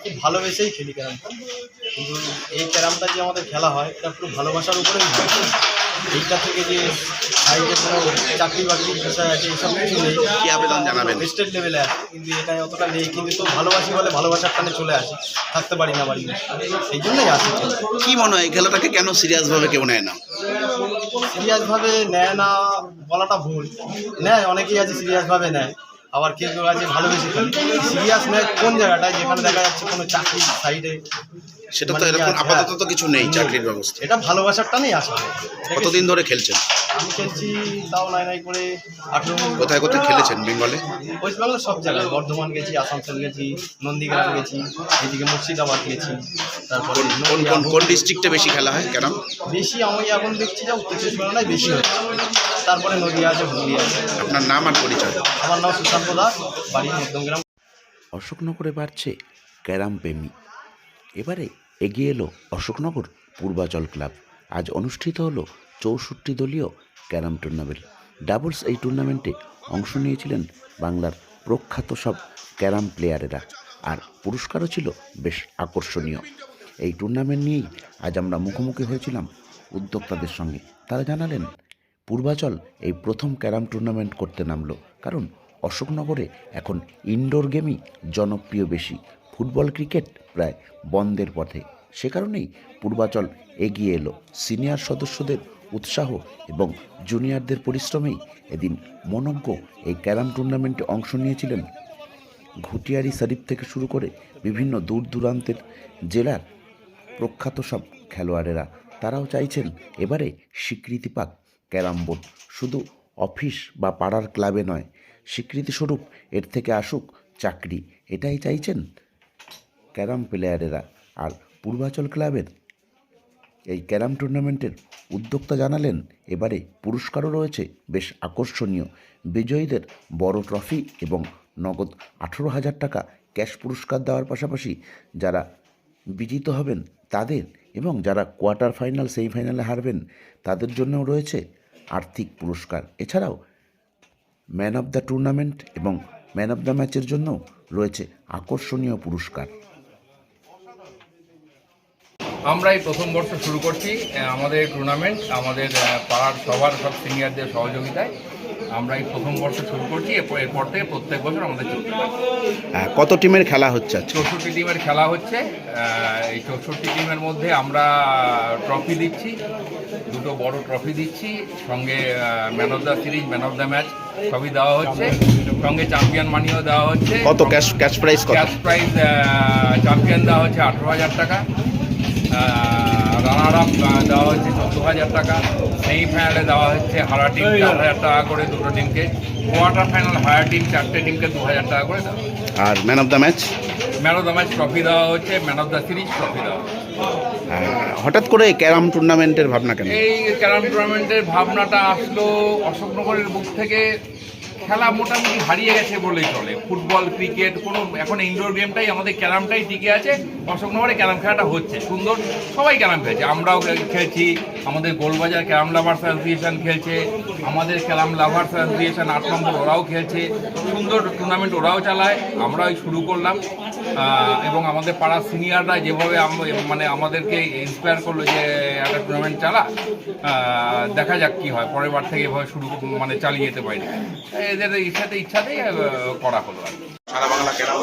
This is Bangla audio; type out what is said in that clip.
খুব ভালোবেসেই খেলি ক্যারামটা, কিন্তু এই ক্যারামটা যে আমাদের খেলা হয় এটা পুরো ভালোবাসার উপরেই হয়। এইটা থেকে যে সাইডে কোনো চাকরি বাকরির বিষয় আছে এইসব কিছু নেই। কি আবেদন জানাবেন? স্টেট লেভেলে আছে, কিন্তু এটা অতটা নেই। কিন্তু তো ভালোবাসি বলে ভালোবাসার টানে চলে আসি, থাকতে পারি না বাড়ি, এই জন্যই আসি। কি মনে হয় এই খেলাটাকে কেন সিরিয়াসভাবে কেউ নেয় না? সিরিয়াসভাবে নেয় না বলাটা ভুল, নেয় অনেকেই আছে সিরিয়াসভাবে নেয়, আবার কেউ কেউ আছে ভালোবেসে খেলে। সিরিয়াস নেয় কোন জায়গাটায় যেখানে দেখা যাচ্ছে কোনো চাকরি সাইডে, সেটা তো এরকম আপাতত তো কিছু নেই চাকরির ব্যবস্থা। এটা ভালোবাসার টানেই আসা। কতদিন ধরে খেলছেন? আমি খেলছি তাও নাই করে 18। কোথায় কোথায় খেলেছেন বেঙ্গলে? ওয়েস্ট বেঙ্গলের সব জায়গায়, বর্ধমান গেছি, আসানসোল গেছি, নন্দীগ্রাম গেছি, এদিকে মুর্শিদাবাদ গেছি। তারপরে কোন ডিস্ট্রিক্টে বেশি খেলা হয় কেন? বেশি আমি এখন দেখছি যে উত্তর চব্বিশ পরগনায় বেশি হচ্ছে, তারপরে নদী আছে, হুগলি আছে। আপনার নাম আর পরিচয়? আমার নাম সুশান্ত দাস, বাড়ি মধ্যমগ্রাম। অশোকনগরে বাড়ছে ক্যারাম প্রেমী। এবারে এগিয়ে এলো অশোকনগর পূর্বাচল ক্লাব। আজ অনুষ্ঠিত হলো 64 দলীয় ক্যারাম টুর্নামেন্ট। ডাবলস এই টুর্নামেন্টে অংশ নিয়েছিলেন বাংলার প্রখ্যাত সব ক্যারাম প্লেয়ারেরা, আর পুরস্কারও ছিল বেশ আকর্ষণীয়। এই টুর্নামেন্ট নিয়েই আজ আমরা মুখোমুখি হয়েছিলাম উদ্যোক্তাদের সঙ্গে। তারা জানালেন পূর্বাচল এই প্রথম ক্যারাম টুর্নামেন্ট করতে নামলো, কারণ অশোকনগরে এখন ইনডোর গেমই জনপ্রিয় বেশি। ফুটবল ক্রিকেট প্রায় বন্ধের পথে। সে কারণেই পূর্বাচল এগিয়ে এলো। সিনিয়র সদস্যদের উৎসাহ এবং জুনিয়রদের পরিশ্রমেই এদিন মনজ্ঞ এই ক্যারাম টুর্নামেন্টে অংশ নিয়েছিলেন ঘুটিয়ারি শরীফ থেকে শুরু করে বিভিন্ন দূর দূরান্তের জেলার প্রখ্যাত সব খেলোয়াড়েরা। তারাও চাইছেন এবারে স্বীকৃতি পাক ক্যারাম বোর্ড, শুধু অফিস বা পাড়ার ক্লাবে নয়, স্বীকৃতিস্বরূপ এর থেকে আসুক চাকরি, এটাই চাইছেন ক্যারাম প্লেয়ারেরা। আর পূর্বাচল ক্লাবের এই ক্যারাম টুর্নামেন্টের উদ্যোক্তা জানালেন এবারে পুরস্কারও রয়েছে বেশ আকর্ষণীয়। বিজয়ীদের বড় ট্রফি এবং নগদ 18,000 টাকা ক্যাশ পুরস্কার দেওয়ার পাশাপাশি যারা বিজিত হবেন তাদের এবং যারা কোয়ার্টার ফাইনাল সেমিফাইনালে হারবেন তাদের জন্যও রয়েছে আর্থিক পুরস্কার। এছাড়াও ম্যান অফ দ্য টুর্নামেন্ট এবং ম্যান অফ দ্য ম্যাচের জন্যও রয়েছে আকর্ষণীয় পুরস্কার। আমরা এই প্রথম বর্ষ শুরু করছি আমাদের টুর্নামেন্ট, আমাদের পাড়ার সবার সব সিনিয়রদের সহযোগিতায় আমরা এই প্রথম বর্ষ শুরু করছি। এরপর থেকে প্রত্যেক বছর আমাদের চলছে। কত টিমের খেলা হচ্ছে? 64 টিমের খেলা হচ্ছে। এই 64 টিমের মধ্যে আমরা ট্রফি দিচ্ছি, দুটো বড় ট্রফি দিচ্ছি, সঙ্গে man of the series, man of the match সবই দেওয়া হচ্ছে, সঙ্গে চ্যাম্পিয়ন মানিও দেওয়া হচ্ছে। কত cash prize? Cash prize champion দেওয়া হচ্ছে 18,000 টাকা, রানার আপ দেওয়া হচ্ছে 14,000 টাকা, সেমিফাইনালে দেওয়া হচ্ছে হারা টিম 4,000 টাকা করে দুটো টিমকে, কোয়ার্টার ফাইনাল হায়ার টিম 4টে টিমকে 2,000 টাকা করে দেওয়া। আর man of the match? Man of the match trophy দেওয়া হচ্ছে, man of the series trophy দেওয়া হচ্ছে। হঠাৎ করে ক্যারাম টুর্নামেন্টের ভাবনা কেন? এই ক্যারাম টুর্নামেন্টের ভাবনাটা আসলো অশোকনগরের বুক থেকে। খেলা মোটামুটি হারিয়ে গেছে বলেই চলে, ফুটবল ক্রিকেট কোনো, এখন ইনডোর গেমটাই আমাদের ক্যারামটাই টিকে আছে। অশোকনগরে ক্যারাম খেলাটা হচ্ছে সুন্দর, সবাই ক্যারাম খেলছে, আমরাও খেলছি, আমাদের গোলবাজার ক্যারাম লাভার্স অ্যাসোসিয়েশন খেলছে, আমাদের ক্যারাম লাভার্স অ্যাসোসিয়েশন 8 নম্বর ওরাও খেলছে, সুন্দর টুর্নামেন্ট ওরাও চালায়, আমরাও শুরু করলাম। এবং আমাদের পাড়ার সিনিয়ররা যেভাবে মানে আমাদেরকে ইন্সপায়ার করলো যে একটা টুর্নামেন্ট চালা, দেখা যাক কী হয়, পরের বার থেকে এভাবে শুরু মানে চালিয়ে যেতে পারি। এদের ইচ্ছাতেই করা হলো আর কি। সারা বাংলা ক্যারাম